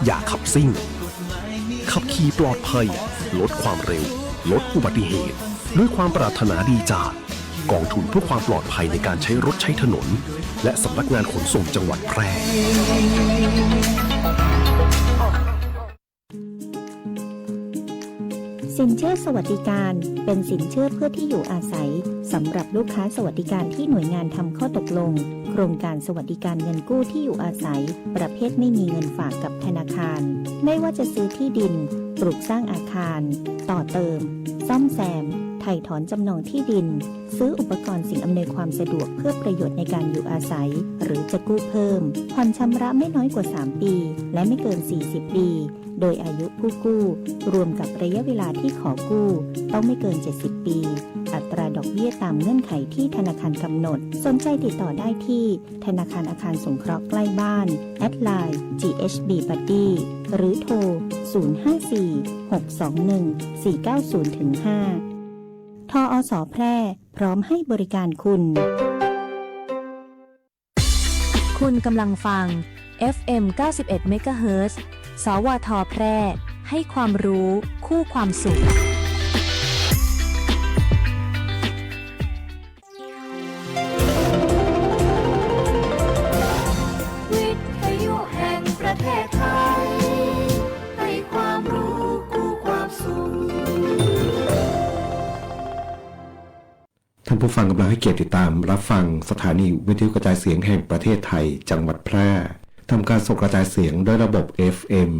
อย่าขับซิ่งขับขี่ปลอดภัยลดความเร็วลดอุบัติเหตุด้วยความปรารถนาดีจากกองทุนเพื่อความปลอดภัยในการใช้รถใช้ถนนและสำนักงานขนส่งจังหวัดแพร่สินเชื่อสวัสดิการเป็นสินเชื่อเพื่อที่อยู่อาศัยสำหรับลูกค้าสวัสดิการที่หน่วยงานทำข้อตกลงโครงการสวัสดิการเงินกู้ที่อยู่อาศัยประเภทไม่มีเงินฝากกับธนาคารไม่ว่าจะซื้อที่ดินปลูกสร้างอาคารต่อเติมซ่อมแซมไถ่ถอนจำนองที่ดินซื้ออุปกรณ์สิ่งอำนวยความสะดวกเพื่อประโยชน์ในการอยู่อาศัยหรือจะกู้เพิ่มผ่อนชำระไม่น้อยกว่า3ปีและไม่เกิน40ปีโดยอายุผู้กู้รวมกับระยะเวลาที่ขอกู้ต้องไม่เกิน70ปีอัตราดอกเบี้ยตามเงื่อนไขที่ธนาคารกำหนดสนใจติดต่อได้ที่ธนาคารอาคารสงเคราะห์ใกล้บ้านแอดไลน์ GHB Buddy หรือโทร 054-621-490-5 ทอส.แพร่พร้อมให้บริการคุณคุณกำลังฟัง FM 91 เมกะเฮิรตซ์ สวท.แพร่ให้ความรู้คู่ความสุขวิทยุแห่งประเทศไทยให้ความรู้คู่ความสุขท่านผู้ฟังกำลังให้เกียรติติดตามรับฟังสถานีวิทยุกระจายเสียงแห่งประเทศไทยจังหวัดแพร่ทำการส่งกระจายเสียงด้วยระบบ FM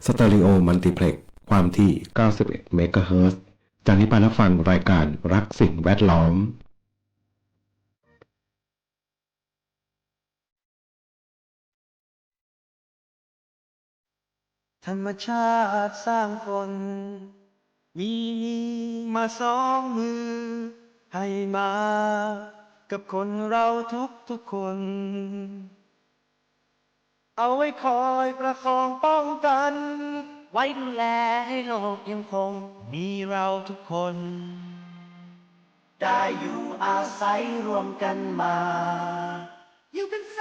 สเตอริโอมัลติเพล็กซ์ความถี่ 91 เมกะเฮิรตซ์ จากนี้ไปรับฟังรายการรักสิ่งแวดล้อมธรรมชาติสร้างคนมีมาสองมือให้มากับคนเราทุกคน เอาไว้คอยประคองป้องกันไว้ดูแลให้โลกยังคงมีเราทุกคนได้อยู่อาศัยรวมกันมาอยู่เป็นแส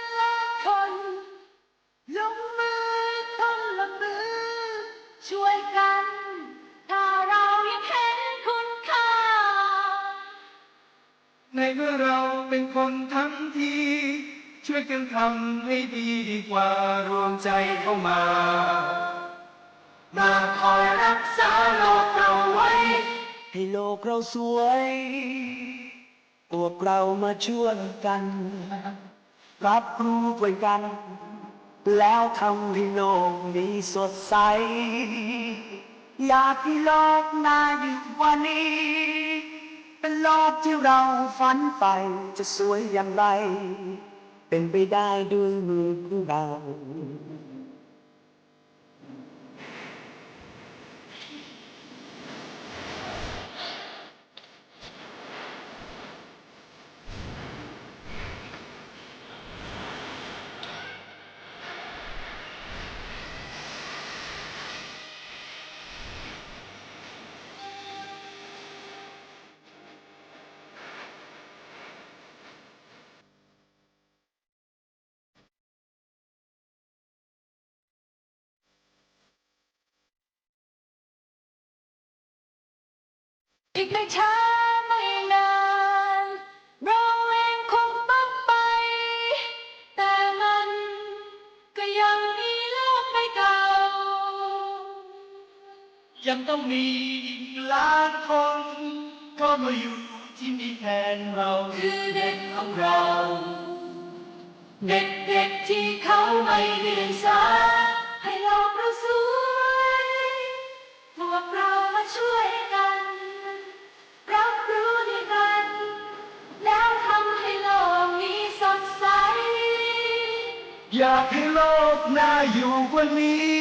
นล้านคนลงมือคนละมือช่วยกันถ้าเรายังเห็นคุณค่าในเมื่อเราเป็นคนทั้งทีช่วยกันทำให้ดีดีกว่ารวมใจเข้ามาคอยรักษาโลกเราไว้ให้โลกเราสวยพวกเรามาช่วยกันรับรู้ไปกันแล้วทำให้โลกนี้สดใสอยากให้โลกน่าอยู่กว่านี้เป็นโลกที่เราฝันใฝ่จะสวยอย่างไรเป็นไปได้ด้วยมือของเราอีกไม่ช้าไม่นานเราเองคงต้องไปแต่มันก็ยังมีโลกใบเก่ายังต้องมีอีกล้านคนก็มาอยู่ที่นี่แทนเราคือเด็กของเราเด็กๆที่เขาไม่เรียนสายให้โลกเราสวยพวกเรามาช่วยกันรับรู้ด้วยกันแล้วทำให้โลกนี้สดใสอยากให้โลกน่าอยู่กว่านี้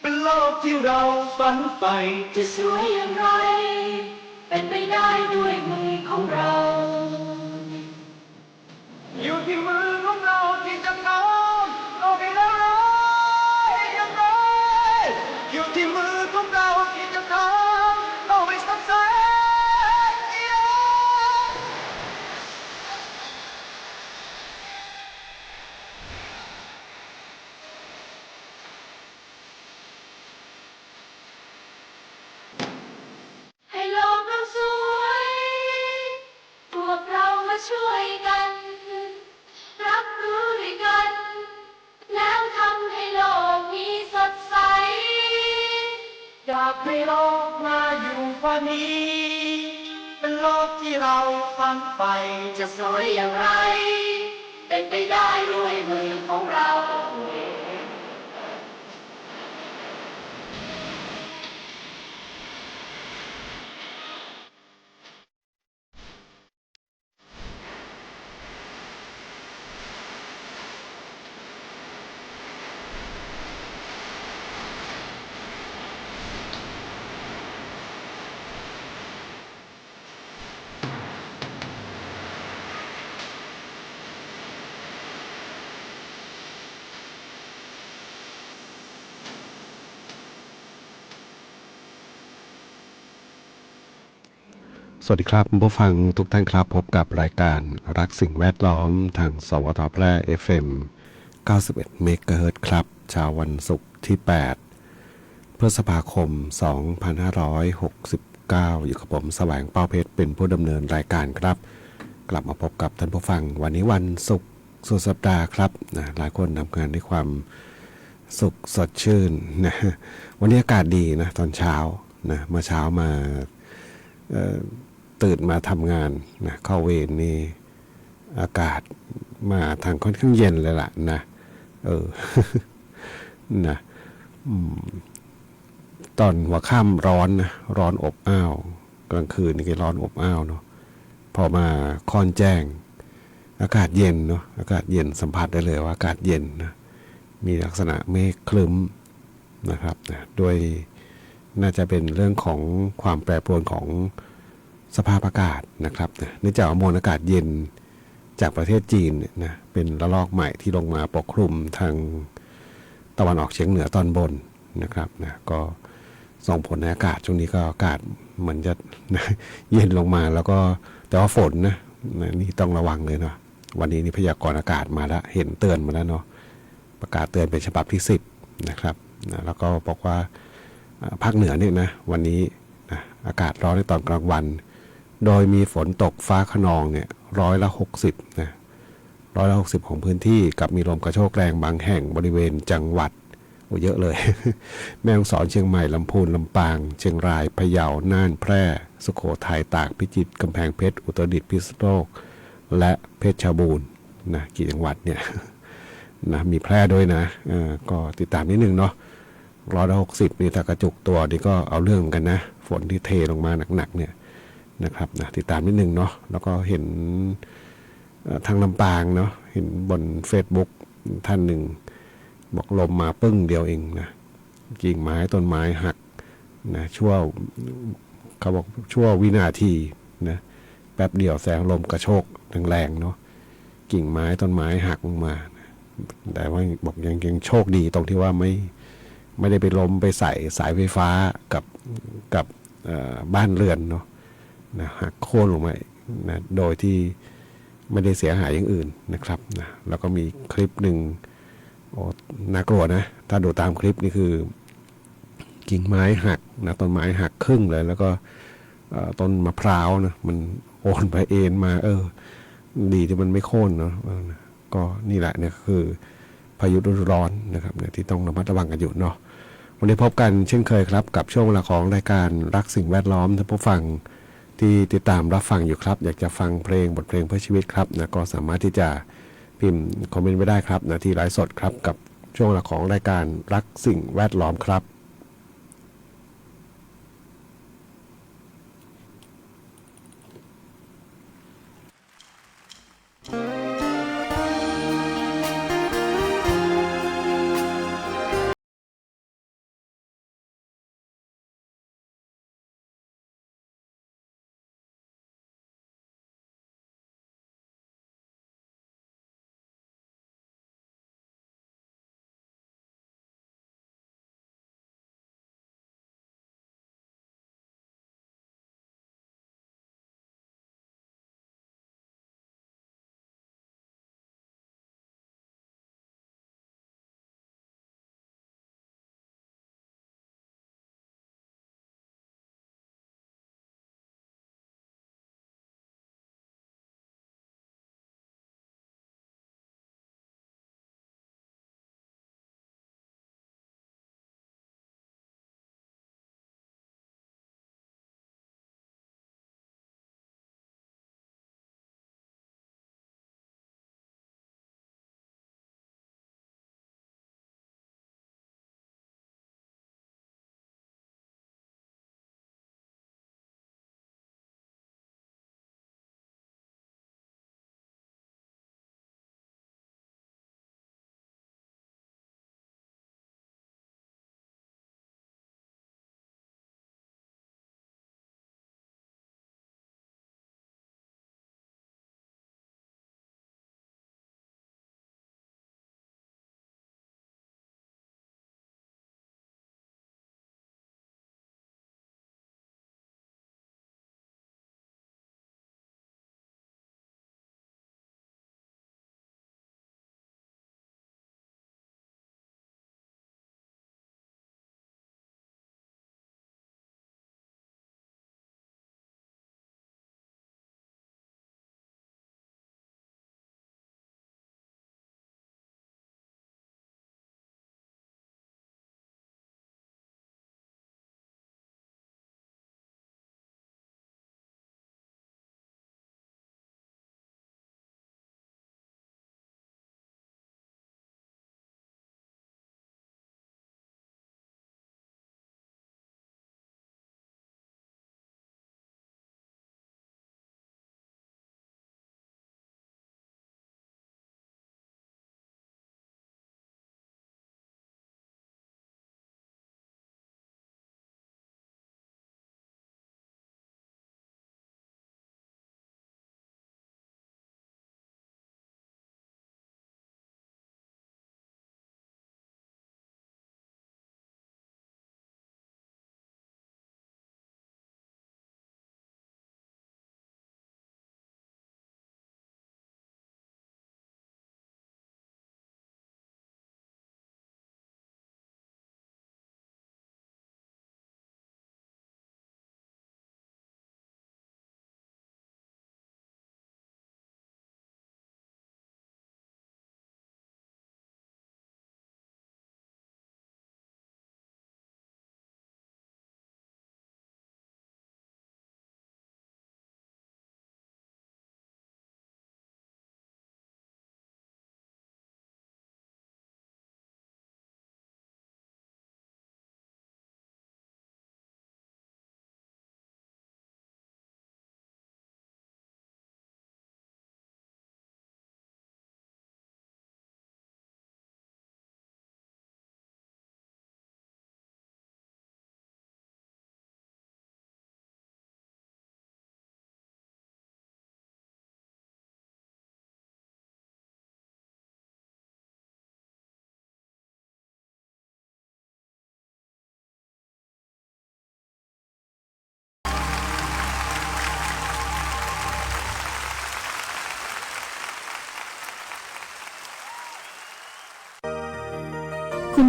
เป็นโลกที่เราฝันใฝ่จะสวยอย่างไรเป็นไปได้ด้วยมือของเราอยู่ที่มือของเราที่จะทำโลกให้เราอย่างไรอยู่ที่มือของเราที่จะทำโลกให้สดใส ากให้โลกน่าอยู่กว่านี้ เป็นโลกที่เราฝันใฝ่จะสวยอย่างไร เป็นไปได้ด้วยมือของเรา สวัสดีครับผู้ฟังทุกท่านครับพบกับรายการรักสิ่งแวดล้อมทางสวทแพร่ FM 91 เมกะเฮิรตซ์ครับเช้าวันศุกร์ที่ 8 พฤษภาคม 2569 อยู่กับผมแสวงเป้าเพชรเป็นผู้ดำเนินรายการครับกลับมาพบกับท่านผู้ฟังวันนี้วันศุกร์สุดสัปดาห์ครับนะหลายคนทำงานด้วยความสุขสดชื่นนะวันนี้อากาศดีนะตอนเช้านะเมื่อเช้ามาตื่นมาทำงานนะเข้าเวรนี่อากาศมาทางค่อนข้างเย็นเลยล่ะนะนะตอนหัวค่ำร้อนนะร้อนอบอ้าวกลางคืนนี่ก็ร้อนอบอ้าวเนาะพอมาค่อนแจ้งอากาศเย็นเนาะอากาศเย็นสัมผัสได้เลยว่าอากาศเย็นนะมีลักษณะเมฆครึ้มนะครับนะด้วยน่าจะเป็นเรื่องของความแปรปรวนของสภาพอากาศนะครับเนื่องจากมวลอากาศเย็นจากประเทศจีนนะเป็นระลอกใหม่ที่ลงมาปกคลุมทางตะวันออกเฉียงเหนือตอนบนนะครับนะก็ส่งผลในอากาศช่วงนี้ก็อากาศเหมือนจะนะเย็นลงมาแล้วก็แต่ว่าฝนนะนี่ต้องระวังเลยเนาะวันนี้นี่พยากรณ์อากาศมาแล้วเห็นเตือนมาแล้วเนาะประกาศเตือนเป็นฉบับที่10นะครับนะแล้วก็บอกว่าภาคเหนือเนี่ยนะวันนี้นะอากาศร้อนในตอนกลางวันโดยมีฝนตกฟ้าคะนองเนี่ย60%นะ60%ของพื้นที่กับมีลมกระโชกแรงบางแห่งบริเวณจังหวัดเยอะเลย แม่ฮ่องสอนเชียงใหม่ลำพูนลำปางเชียงรายพะเยาน่านแพร่สุโขทัยตากพิจิตรกำแพงเพชรอุตรดิตถ์พิษณุโลกและเพชรบูรณ์นะกี่จังหวัดเนี่ย นะมีแพร่ด้วยนะก็ติดตามนิดนึงเนาะ60นี่ถ้ากระจุกตัวนี่ก็เอาเรื่องกันนะฝนที่เทลงมาหนักๆเนี่ยนะครับนะติดตามนิดนึงเนาะแล้วก็เห็นทางลำปางเนาะเห็นบน Facebook ท่านหนึ่งบอกลมมาปึ้งเดียวเองนะกิ่งไม้ต้นไม้หักนะเขาบอกชั่ววินาทีนะแป๊บเดียวแสงลมกระโชกแรงๆเนาะกิ่งไม้ต้นไม้หักลงมาแต่ว่าบอกยังโชคดีตรงที่ว่าไม่ได้ไปล้มไปใส่สายไฟฟ้ากับบ้านเรือนเนาะนะหักโค่นลงมานะโดยที่ไม่ได้เสียหายอย่างอื่นนะครับนะแล้วก็มีคลิปหนึ่งโอ้น่ากลัวนะถ้าดูตามคลิปนี่คือกิ่งไม้หักนะต้นไม้หักครึ่งเลยแล้วก็ต้นมะพร้าวนะมันโอนไปเอ็นมาดีที่มันไม่โค่นเนาะก็นี่แหละเนี่ยคือพายุฤดูร้อนนะครับเนี่ยที่ต้องระมัดระวังกันอยู่เนาะวันนี้พบกันเช่นเคยครับกับช่วงเวลาของรายการรักสิ่งแวดล้อมท่านผู้ฟังที่ติดตามรับฟังอยู่ครับอยากจะฟังเพลงบทเพลงเพื่อชีวิตครับนะก็สามารถที่จะพิมพ์คอมเมนต์ไว้ได้ครับนะที่ไลฟ์สดครับกับช่วงเวลาของรายการรักสิ่งแวดล้อมครับ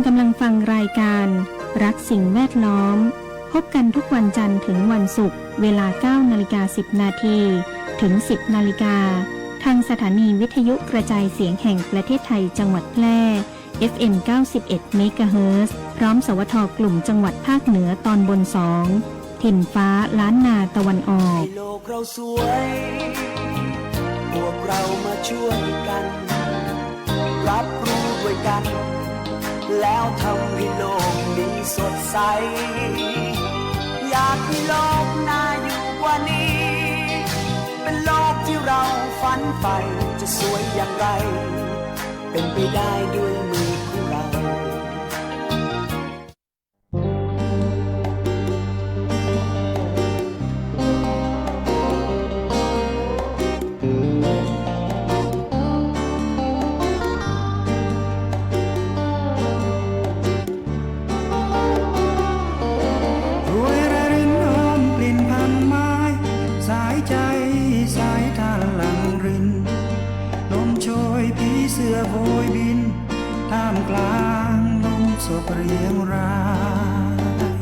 กำลังฟังรายการรักสิ่งแวดล้อมพบกันทุกวันจันทร์ถึงวันศุกร์เวลา 9:10 นาทีถึง 10 นาฬิกาทางสถานีวิทยุกระจายเสียงแห่งประเทศไทยจังหวัดแพร่ FM 91 เมกะเฮิรตซ์พร้อมสวทกลุ่มจังหวัดภาคเหนือตอนบน 2 ถิ่นฟ้าล้านนาตะวันออก โลกเราสวยพวกเรามาช่วยกัน รับรู้ด้วยกัน แล้วทำให้โลกนี้สดใส อยากให้โลกน่าอยู่กว่านี้ เป็นโลกที่เราฝันใฝ่จะสวยอย่างไร เป็นไปได้ด้วยมือของเรา รวยระรินหอมกลิ่นพันไม้สายใจสายทานหลังรินลมโชยผีเสื้อโบยบินท่ามกลางลมโศกเรียงราย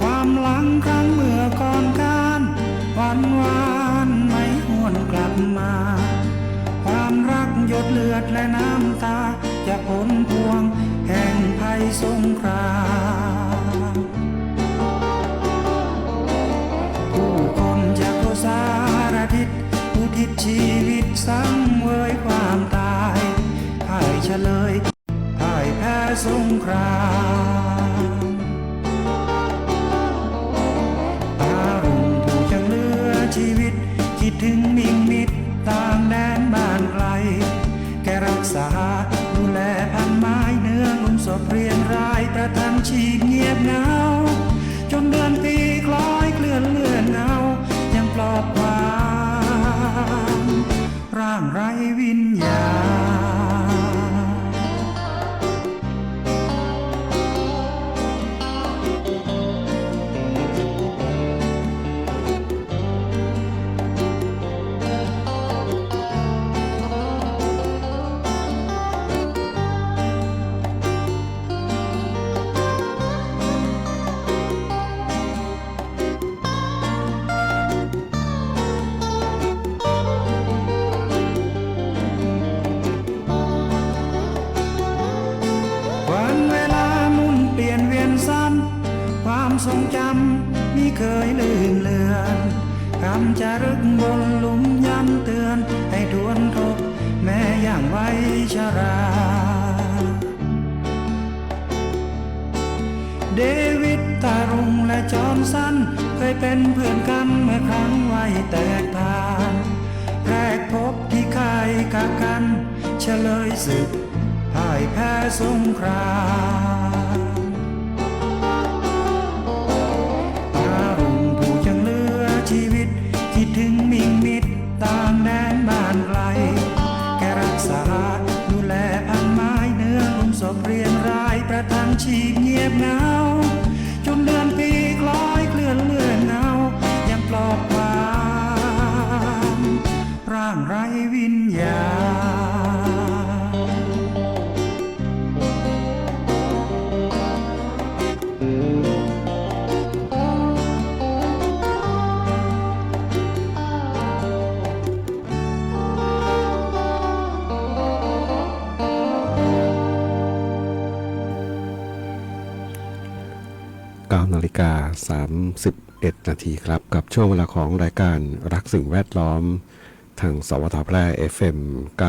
ความหลังครั้งเมื่อก่อนการวันวานไม่หวนกลับมา ความรักหยดเลือดและน้ำตาจะผลพวงแห่งภัยสงครามผู้คนจากทั่วสารทิศอุทิศชีวิตสังเวยความตายพ่ายเฉลยพ่ายแพ้สงครามตารุ่งผู้ยังเหลือชีวิตคิดถึงมิ่งมิตรต่างแดนบ้านไกลแกรักษาดูแลพันไม้เนื้อลุ่มศพเรียนรายประทังชีพเงียบเหงาจนเดือนปีคล้อยเคลื่อนเลื่อนเงายังปลอบความร่างไร้วิญญาณ ทรงจำมิเคยลืมเลือนคำจารึกบนหลุมย้ำเตือนให้ทวนทบแม้อย่างไว้ชรา เดวิดตารุงและจอห์นสันเคยเป็นเพื่อนกันเมื่อครั้งวัยแตกทานแรกพบที่ค่ายกากันเฉลยศึกพ่ายแพ้สงครามตารุ่งผู้ยังเหลือชีวิตคิดถึงมิ่งมิตรต่างแดนบ้านไกลแกรักษาดูแลพันไม้เนื้อลุ่มศพเรียนรายประทังชีพเงียบเหงาจนเดือนปีคล้อยเคลื่อนเลื่อนเงายังปลอบความร่างไร้วิญญา9:31 นาทีครับกับช่วงเวลาของรายการรักสิ่งแวดล้อมทางสวทแพร่ FM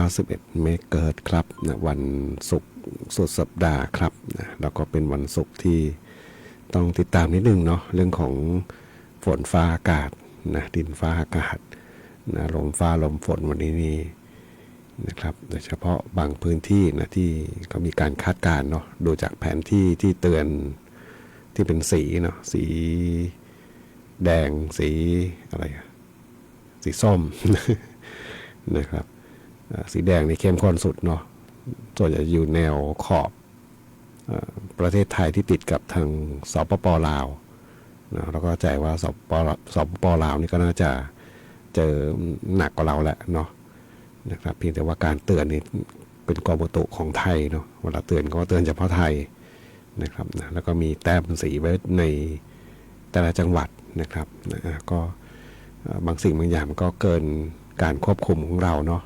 91 เมกะเฮิรตซ์ครับนะวันศุกร์สุดสัปดาห์ครับนะแล้วก็เป็นวันศุกร์ที่ต้องติดตามนิดนึงเนาะเรื่องของฝนฟ้าอากาศนะดินฟ้าอากาศนะลมฟ้าลมฝนวันนี้นี่นะครับโดยเฉพาะบางพื้นที่นะที่เขามีการคาดการณ์เนาะดูจากแผนที่ที่เตือนที่เป็นสีเนาะสีแดงสีอะไรสีส้ม นะครับสีแดงนี่เข้มข้นสุดเนาะส่วนใหญ่อยู่แนวขอบประเทศไทยที่ติดกับทางสปป.ลาวนะแล้วก็ใจว่าสปป.ลาวนี่ก็น่าจะเจอหนักกว่าเราแหละเนาะนะครับเพียงแต่ว่าการเตือนนี่ เป็นกรมอุตุของไทยเนาะเวลาเตือนก็เตือนเฉพาะไทยนะครับนะแล้วก็มีแต้มสีไว้ในแต่ละจังหวัดนะครับนะก็บางสิ่งบางอย่างก็เกินการควบคุมของเราเนาะ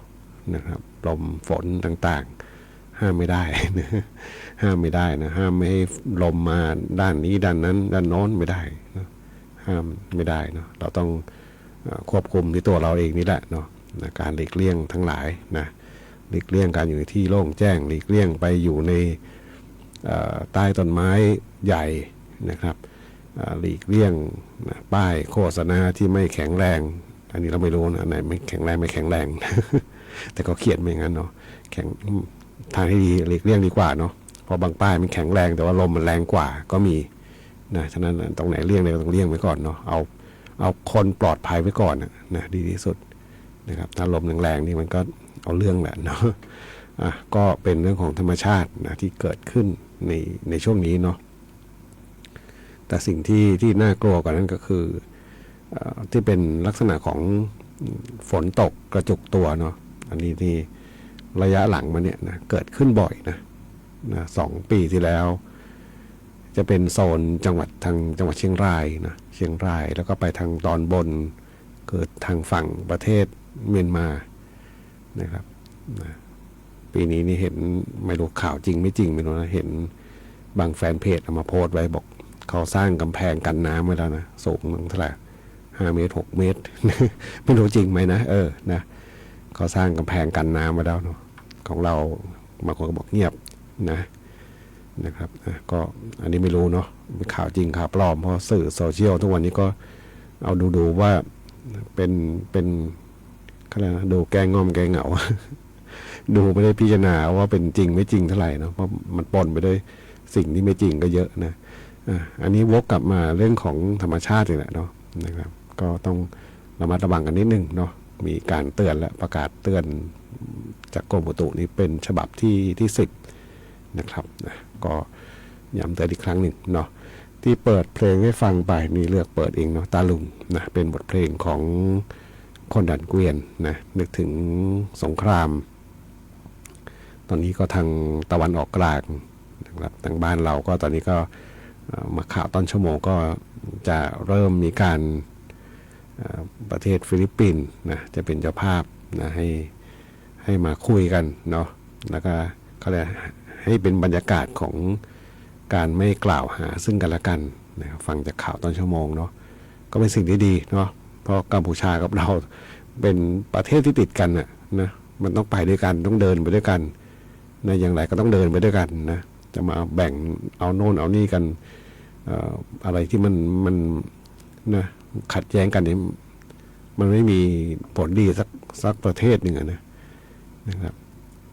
นะครับลมฝนต่างๆห้ามไม่ได้นะห้ามไม่ได้นะห้ามไม่ให้ลมมาด้านนี้ด้านนั้นด้านโน้นไม่ได้นะห้ามไม่ได้เนาะเราต้องควบคุมที่ตัวเราเองนี่แหละเนาะนะการหลีกเลี่ยงทั้งหลายนะหลีกเลี่ยงการอยู่ในที่โล่งแจ้งหลีกเลี่ยงไปอยู่ในใต้ต้นไม้ใหญ่นะครับหลีกเลี่ยงป้ายโฆษณาที่ไม่แข็งแรงอันนี้เราไม่รู้นะอันไหนไม่แข็งแรงไม่แข็งแรง แต่ก็เขียนไม่งั้นเนาะทางที่ดีหลีกเลี่ยงดีกว่าเนาะเพราะบางป้ายมันแข็งแรงแต่ว่าลมมันแรงกว่าก็มีนะฉะนั้นตรงไหนเลี่ยงเลยต้องเลี่ยงไว้ก่อนเนาะเอาคนปลอดภัยไว้ก่อนนะดีที่สุดนะครับถ้าลมแรงๆนี่มันก็เอาเรื่องแหละเนาะก็เป็นเรื่องของธรรมชาตินะที่เกิดขึ้นในช่วงนี้เนาะแต่สิ่งที่น่ากลัวกว่านั้นก็คือที่เป็นลักษณะของฝนตกกระจุกตัวเนาะอันนี้ที่ระยะหลังมาเนี่ยนะเกิดขึ้นบ่อยนะ2 ปีที่แล้วจะเป็นโซนจังหวัดทางจังหวัดเชียงรายนะเชียงรายแล้วก็ไปทางตอนบนเกิดทางฝั่งประเทศเมียนมานะครับนะปีนี้นี่เห็นไม่รู้ข่าวจริงไม่จริงไม่รู้นะเห็นบางแฟนเพจเอามาโพสต์ไว้บอกเขาสร้างกำแพงกันน้ำไว้แล้วนะสูงเท่าไหร่5 เมตร 6 เมตร ไม่รู้จริงไหมนะนะเขาสร้างกำแพงกันน้ำไว้แล้วเนาะของเราบางคนก็บอกเงียบนะครับก็อันนี้ไม่รู้เนาะข่าวจริงข่าวปลอมเพราะสื่อโซเชียลทุกวันนี้ก็เอาดูว่าเป็นอะไรนะดูแกงงอมแกงเหงา ดูไม่ได้พิจารณาว่าเป็นจริงไม่จริงเท่าไหร่เนาะเพราะมันปนไปด้วยสิ่งที่ไม่จริงก็เยอะนะอันนี้วกกลับมาเรื่องของธรรมชาตินี่แหละเนาะนะครับก็ต้องระมัดระวังกันนิดนึงเนาะมีการเตือนและประกาศเตือนจากกรมอุตุนี้เป็นฉบับที่10นะครับนะก็ย้ำเตือนอีกครั้งหนึ่งเนาะที่เปิดเพลงให้ฟังไปนี่เลือกเปิดเองเนาะตาลุงนะเป็นบทเพลงของคนดันเกวียนนะนึกถึงสงครามตอนนี้ก็ทางตะวันออกกลางนะครับทางบ้านเราก็ตอนนี้ก็มาข่าวต้นชั่วโมงก็จะเริ่มมีการประเทศฟิลิปปินส์นะจะเป็นเจ้าภาพนะให้มาคุยกันเนาะแล้วก็เขาเรียกให้เป็นบรรยากาศของการไม่กล่าวหาซึ่งกันและกันนะฟังจากข่าวต้นชั่วโมงเนาะก็เป็นสิ่งที่ดีเนาะเพราะกัมพูชากับเราเป็นประเทศที่ติดกันนะมันต้องไปด้วยกันต้องเดินไปด้วยกันนะอย่างไรก็ต้องเดินไปด้วยกันนะจะมาแบ่งเอาโน่นเอานี่กันอะไรที่มันนะขัดแย้งกันนี่มันไม่มีผลดีสักประเทศหนึ่งนะครับ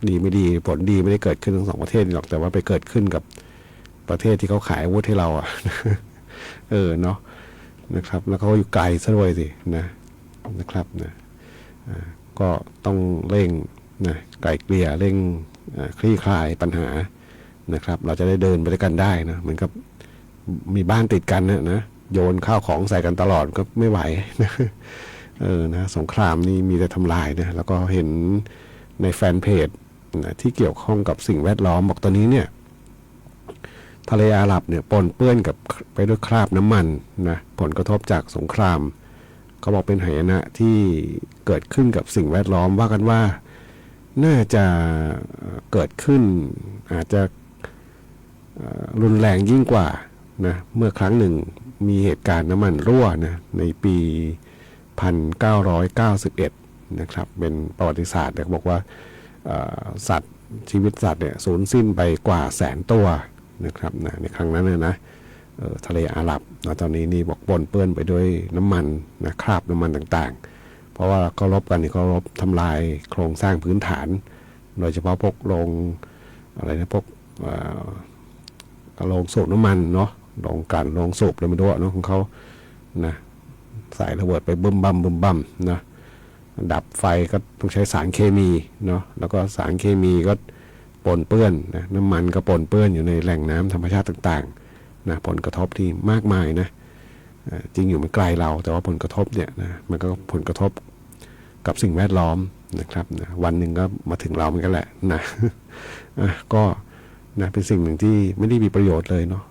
ดีไม่ดีผลดีไม่ได้เกิดขึ้นทั้ง2 ประเทศหรอกแต่ว่าไปเกิดขึ้นกับประเทศที่เขาขายอาวุธให้เราเนาะนะครับแล้วเขาอยู่ไกลซะด้วยสินะครับนะก็ต้องเร่งนะไกลเกลี่ยเร่งคลี่คลายปัญหานะครับเราจะได้เดินไปด้วยกันได้นะเหมือนกับมีบ้านติดกันนะโยนข้าวของใส่กันตลอดก็ไม่ไหวนะนะสงครามนี่มีแต่ทำลายนะแล้วก็เห็นในแฟนเพจนะที่เกี่ยวข้องกับสิ่งแวดล้อมบอกตอนนี้เนี่ยทะเลอาหรับเนี่ยปนเปื้อนกับไปด้วยคราบน้ำมันนะผลกระทบจากสงครามเขาบอกเป็นหายนะที่เกิดขึ้นกับสิ่งแวดล้อมว่ากันว่าน่าจะเกิดขึ้นอาจจะรุนแรงยิ่งกว่านะเมื่อครั้งหนึ่งมีเหตุการณ์น้ำมันรั่วนะในปี 1991 นะครับเป็นประวัติศาสตร์เขาบอกว่าสัตว์ชีวิตสัตว์เนี่ยสูญสิ้นไปกว่า100,000 ตัวนะครับนะในครั้งนั้นนะทะเลอาหรับตอนนี้นี่บอกปนเปื้อนไปด้วยน้ำมันนะคราบน้ำมันต่างๆเพราะว่าเขารบกันนี่เขารบทำลายโครงสร้างพื้นฐานโดยเฉพาะพวกโรงอะไรนะพวกโรงสูบน้ำมันเนาะโรงสูบเลยไม่รู้เนาะของเขานะใส่ระเบิดไปบึ้มบั่มนะดับไฟก็ต้องใช้สารเคมีเนาะแล้วก็สารเคมีก็ปนเปื้อนนะน้ำมันก็ปนเปื้อนอยู่ในแหล่งน้ำธรรมชาติต่างๆนะผลกระทบที่มากมายนะจริงอยู่มันไกลเราแต่ว่าผลกระทบเนี่ยนะมันก็ผลกระทบกับสิ่งแวดล้อม นะครับนะวันหนึ่งก็มาถึงเราเหมือนกันแหละนะ ก็นะเป็นสิ่งหนึ่งที่ไม่ได้มีประโยชน์เลยเนาะ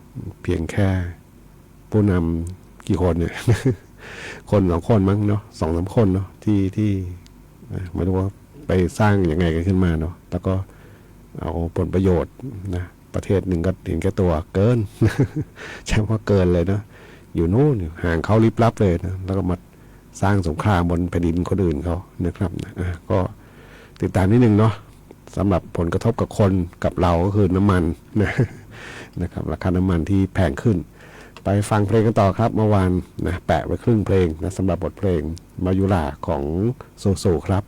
เพียงแค่ผู้นำกี่คนเนี่ย คน2 คนมั้งเนาะ2-3 คนเนาะที่ไม่รู้ว่าไปสร้างยังไงกันขึ้นมาเนาะแล้วก็เอาผลประโยชน์นะประเทศหนึ่งก็เห็นแก่ตัวเกิน ใช่ว่าเกินเลยเนาะอยู่นู่นห่างเขาลิบลับเลยนะแล้วก็มาสร้างสงครามบนแผ่นดินคนอื่นเขานะครับก็ติดตามนิดนึงเนาะสำหรับผลกระทบกับคนกับเราก็คือน้ำมันนะครับราคาน้ำมันที่แพงขึ้นไปฟังเพลงกันต่อครับเมื่อวานนะแปะไว้ครึ่งเพลงนะสำหรับบทเพลงมายุราของโซโซครับ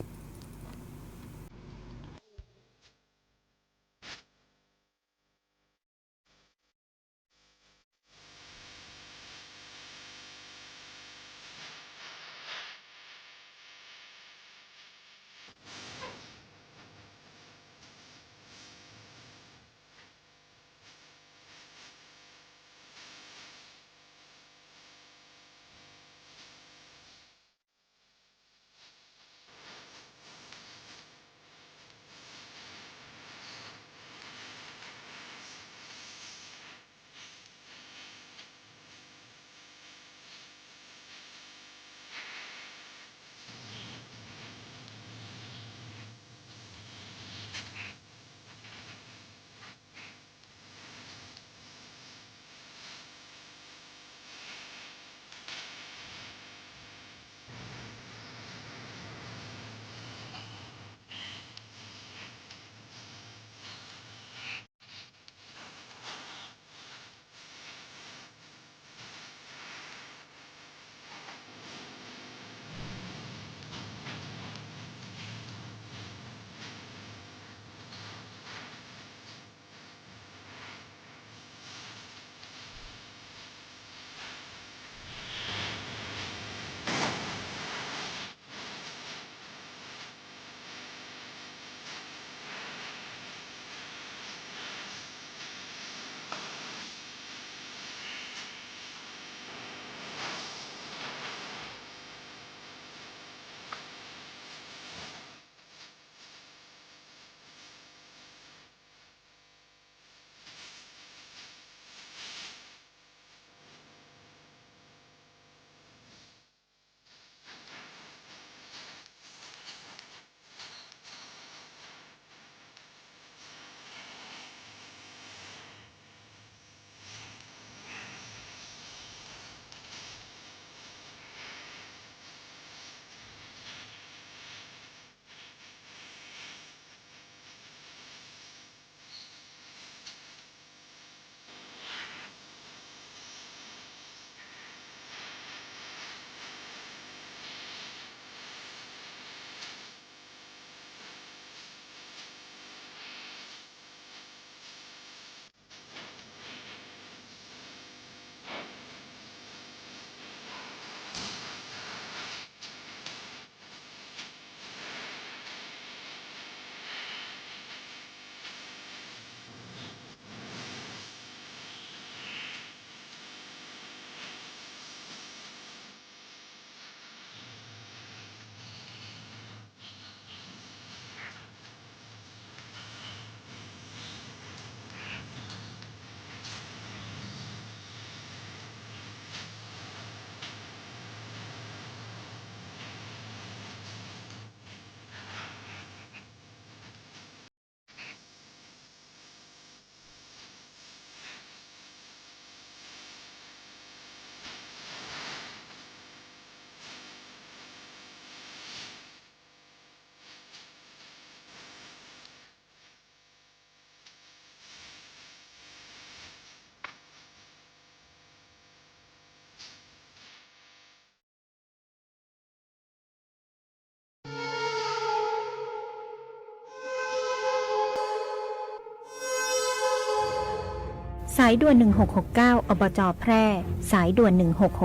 สายด่วน1669อบจ.แพร่สายด่วน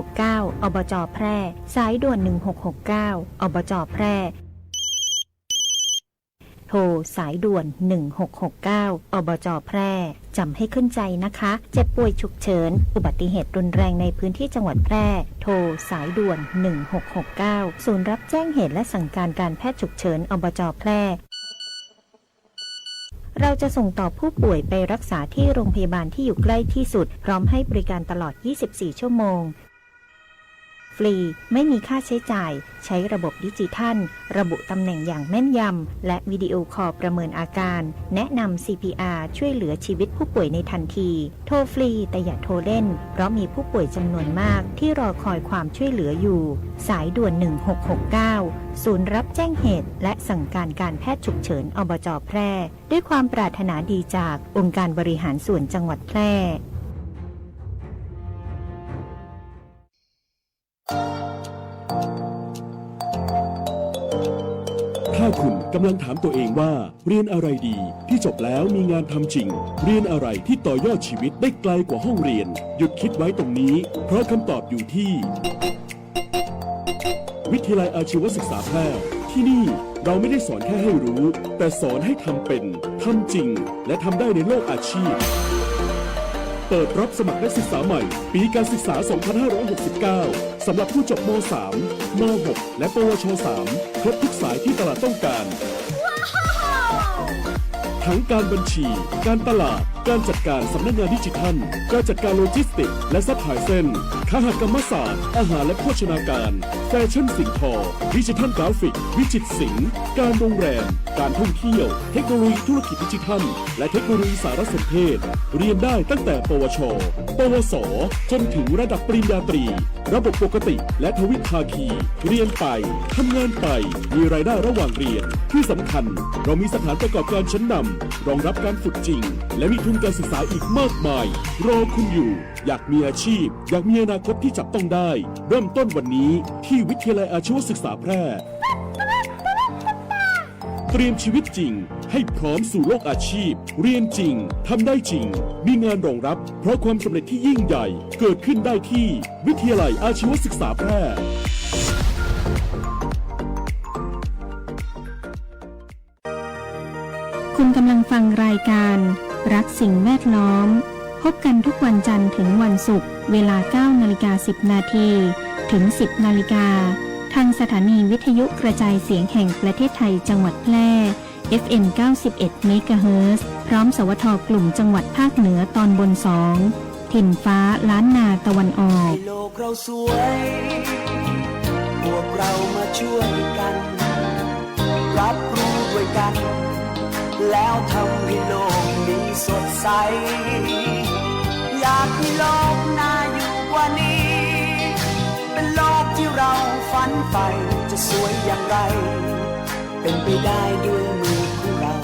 1669อบจ.แพร่สายด่วน1669อบจ.แพร่ โทรสายด่วน 1669 อบจแพร่จำให้ขึ้นใจนะคะ เจ็บป่วยฉุกเฉินอุบัติเหตุรุนแรงในพื้นที่จังหวัดแพร่โทรสายด่วน 1669 ศูนย์รับแจ้งเหตุและสั่งการการแพทย์ฉุกเฉินอบจแพร่เราจะส่งต่อผู้ป่วยไปรักษาที่โรงพยาบาลที่อยู่ใกล้ที่สุดพร้อมให้บริการตลอด 24 ชั่วโมงฟรีไม่มีค่าใช้จ่ายใช้ระบบดิจิทัลระบุตำแหน่งอย่างแม่นยำและวิดีโอคอลประเมินอาการแนะนำ CPR ช่วยเหลือชีวิตผู้ป่วยในทันทีโทรฟรีแต่อย่าโทรเล่นเพราะมีผู้ป่วยจำนวนมากที่รอคอยความช่วยเหลืออยู่สายด่วน 1669 ศูนย์รับแจ้งเหตุและสั่งการการแพทย์ฉุกเฉินอบจแพร่ด้วยความปรารถนาดีจากองค์การบริหารส่วนจังหวัดแพร่ถ้าคุณกำลังถามตัวเองว่าเรียนอะไรดีที่จบแล้วมีงานทำจริงเรียนอะไรที่ต่อยอดชีวิตได้ไกลกว่าห้องเรียนหยุดคิดไว้ตรงนี้เพราะคำตอบอยู่ที่วิทยาลัยอาชีวศึกษาแพร่ที่นี่เราไม่ได้สอนแค่ให้รู้แต่สอนให้ทำเป็นทำจริงและทำได้ในโลกอาชีพเปิดรับสมัครนักศึกษาใหม่ปีการศึกษา 2569 สำหรับผู้จบม.3 ม.6 และปวช.3 ครบทุกสายที่ตลาดต้องการ ทั้งการบัญชี การตลาด การจัดการสำนักงานดิจิทัล การจัดการโลจิสติกส์และซัพพลายเส้นคหกรรมศาสตร์ อาหารและโภชนาการ แฟชั่นสิ่งทอ ดิจิทัลกราฟิก วิจิตรศิลป์ การโรงแรม การท่องเที่ยว เทคโนโลยีธุรกิจดิจิทัล และเทคโนโลยีสารสนเทศ เรียนได้ตั้งแต่ปวช ปวส จนถึงระดับปริญญาตรี ระบบปกติและทวิภาคี เรียนไป ทำงานไป มีรายได้ระหว่างเรียน ที่สำคัญเรามีสถานประกอบการชั้นนำรองรับการฝึกจริง และมีทุนการศึกษาอีกมากมาย รอคุณอยู่ อยากมีอาชีพ อยากมีอนาคตที่จับต้องได้ เริ่มต้นวันนี้ที่วิทยาลัยอาชีวศึกษาแพร่ เตรียมชีวิตจริงให้พร้อมสู่โลกอาชีพ เรียนจริง ทำได้จริง มีงานรองรับ เพราะความสำเร็จที่ยิ่งใหญ่ เกิดขึ้นได้ที่วิทยาลัยอาชีวศึกษาแพร่ คุณกำลังฟังรายการรักสิ่งแวดล้อมพบกันทุกวันจันทร์ถึงวันศุกร์เวลา 9:10 นาทีถึง 10 นาฬิกาทางสถานีวิทยุกระจายเสียงแห่งประเทศไทยจังหวัดแพร่ FM 91 เมกะเฮิรตซ์พร้อมสวทกลุ่มจังหวัดภาคเหนือตอนบน 2 ถิ่นฟ้าล้านนาตะวันออก ให้โลกเราสวยพวกเรามาช่วยกัน รับรู้ด้วยกัน แล้วทำให้โลกนี้สดใส อยากให้โลกน่าอยู่กว่านี้ เป็นโลกที่เราฝันใฝ่จะสวยอย่างไร เป็นไปได้ด้วยมือของเรา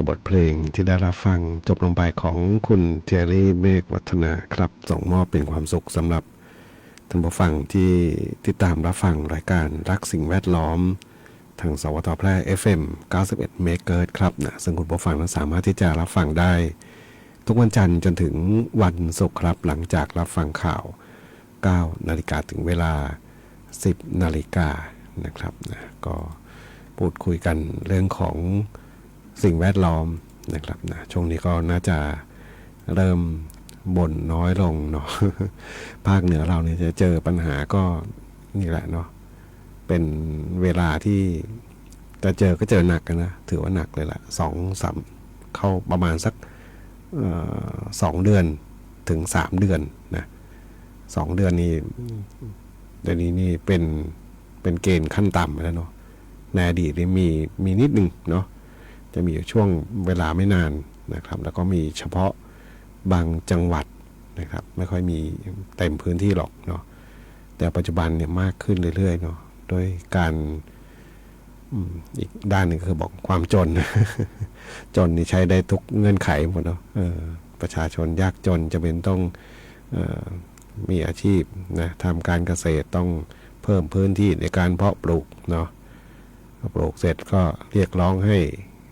กับบทเพลงที่ได้รับฟังจบลงไปของคุณเทอรี่เมฆวัฒนาครับส่งมอบเป็นความสุขสำหรับท่านผู้ฟังที่ติดตามรับฟังรายการรักสิ่งแวดล้อมทางสวทแพร่ FM 91 เมกะเฮิรตซ์ครับนะซึ่งคุณผู้ฟังนั้นสามารถที่จะรับฟังได้ทุกวันจันทร์จนถึงวันศุกร์ครับหลังจากรับฟังข่าว 9 นาฬิกาถึงเวลา 10 นาฬิกานะครับนะก็พูดคุยกันเรื่องของสิ่งแวดล้อมนะครับนะช่วงนี้ก็น่าจะเริ่มบ่นน้อยลงเนาะ ภาคเหนือเราเนี่ยจะเจอปัญหาก็นี่แหละเนาะเป็นเวลาที่จะเจอก็เจอหนักกันนะถือว่าหนักเลยละ2-3เข้าประมาณสัก2 เดือนถึง3 เดือนนะ2 เดือนนี้เดี๋ยวนี้นี่เป็นเกณฑ์ขั้นต่ำแล้วเนาะในอดีตนี่มีนิดนึงเนาะจะมีช่วงเวลาไม่นานนะครับแล้วก็มีเฉพาะบางจังหวัดนะครับไม่ค่อยมีเต็มพื้นที่หรอกเนาะแต่ปัจจุบันเนี่ยมากขึ้นเรื่อยๆเนาะโดยการอีกด้านหนึ่งคือบอกความจน จนนี่ใช้ได้ทุกเงื่อนไขหมดเนาะประชาชนยากจนจะเป็นต้องมีอาชีพนะทำการเกษตรต้องเพิ่มพื้นที่ในการเพาะปลูกเนาะปลูกเสร็จก็เรียกร้องให้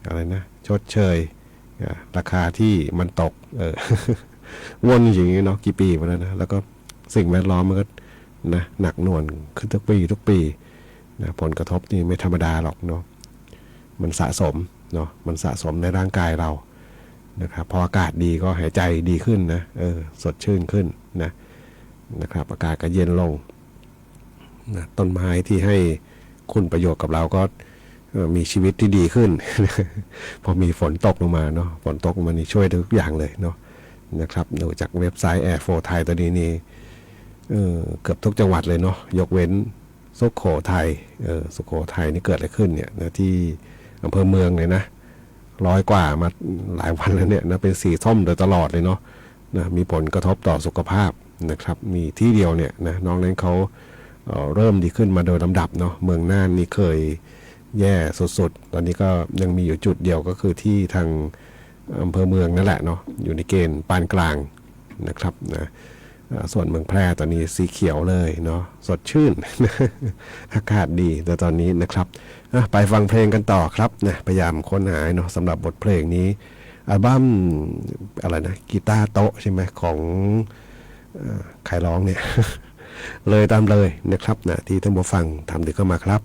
อะไรนะชดเชยราคาที่มันตก วนอย่างนี้เนาะกี่ปีมาแล้วนะแล้วก็สิ่งแวดล้อมมันก็นะหนักหน่วงขึ้นทุกปีนะผลกระทบนี่ไม่ธรรมดาหรอกเนาะมันสะสมเนาะมันสะสมในร่างกายเรานะครับพออากาศดีก็หายใจดีขึ้นนะสดชื่นขึ้นนะครับอากาศก็เย็นลงนะต้นไม้ที่ให้คุณประโยชน์กับเราก็มีชีวิตที่ดีขึ้น พอมีฝนตกลงมาเนาะฝนตกลงมานี่ช่วยทุกอย่างเลยเนาะนะครับดูจากเว็บไซต์ Air for Thai ตัวนี้นี่เกือบทุกจังหวัดเลยเนาะยกเว้นสุโขทัยสุโขทัยนี่เกิดอะไรขึ้นเนี่ยนะที่อำเภอเมืองเลยนะ100 กว่ามาหลายวันแล้วเนี่ยนะเป็นสีส้มโดยตลอดเลยเนาะนะมีผลกระทบต่อสุขภาพนะครับมีที่เดียวเนี่ยนะน้องนั้นเขาเริ่มดีขึ้นมาโดยลำดับเนาะเมืองน่านนี่เคยแย่สุดๆตอนนี้ก็ยังมีอยู่จุดเดียวก็คือที่ทางอำเภอเมืองนั่นแหละเนาะอยู่ในเกณฑ์ปานกลางนะครับนะส่วนเมืองแพร่ตอนนี้สีเขียวเลยเนาะสดชื่น อากาศดีแต่ตอนนี้นะครับไปฟังเพลงกันต่อครับนะพยายามค้นหาเนาะสำหรับบทเพลงนี้อัลบั้มอะไรนะกีตาร์โต๊ะใช่ไหมของใครร้องเนี่ย เลยตามเลยนะครับนะที่ท่านผู้ฟังทำดีเข้ามาครับ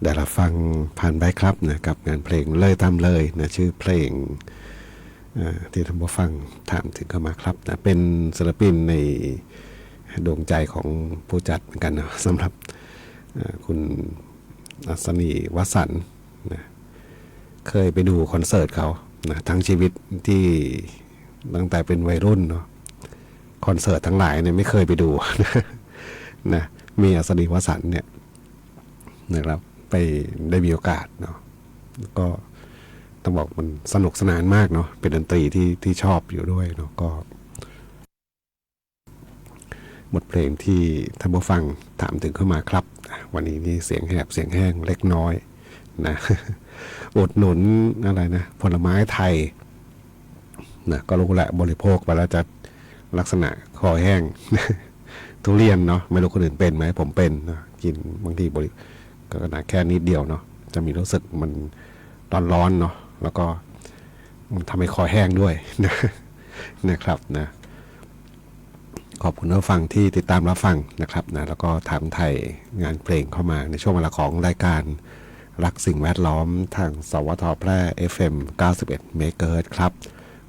ได้รับฟังผ่านไปครับนะกับงานเพลงเลยตามเลยนะชื่อเพลงที่ท่านผู้ฟังถามถึงเข้ามาครับนะเป็นศิลปินในดวงใจของผู้จัดเหมือนกันนะสำหรับคุณอัศนีวสันต์นะเคยไปดูคอนเสิร์ตเขานะทั้งชีวิตที่ตั้งแต่เป็นวัยรุ่นเนาะคอนเสิร์ตทั้งหลายเนี่ยไม่เคยไปดูนะมีอัศนีวสันต์เนี่ยนะครับไปได้มีโอกาสเนาะก็ต้องบอกมันสนุกสนานมากเนาะเป็นดนตรีที่ชอบอยู่ด้วยเนาะก็บทเพลงที่ท่านผู้ฟังถามถึงเข้ามาครับวันนี้นี่เสียงแหบเสียงแห้งเล็กน้อยนะอุดหนุนอะไรนะผลไม้ไทยนะก็รู้แหละบริโภคไปแล้วจะลักษณะคอแห้ง ทุเรียนเนาะไม่รู้คนอื่นเป็นไหมผมเป็นนะกินบางทีก็ขนาดแค่นิดเดียวเนาะจะมีรู้สึกมันร้อนๆเนาะแล้วก็มันทำให้คอแห้งด้วยนะครับนะขอบคุณผู้ฟังที่ติดตามรับฟังนะครับนะแล้วก็ถามไทยงานเพลงเข้ามาในช่วงเวลาของรายการรักสิ่งแวดล้อมทางสวทแพร่ FM 91 เมกะเฮิรตซ์ครับ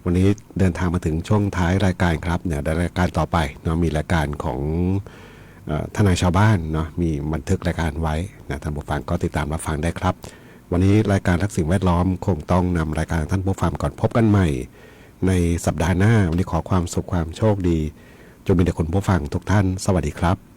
วันนี้เดินทางมาถึงช่วงท้ายรายการครับเนี่ยรายการต่อไปเนาะมีรายการของทนายชาวบ้านเนาะมีบันทึกรายการไว้นะท่านผู้ฟังก็ติดตามรับฟังได้ครับวันนี้รายการรักสิ่งแวดล้อมคงต้องนำรายการท่านผู้ฟังก่อนพบกันใหม่ในสัปดาห์หน้าวันนี้ขอความสุขความโชคดีจงมีแต่คนผู้ฟังทุกท่านสวัสดีครับ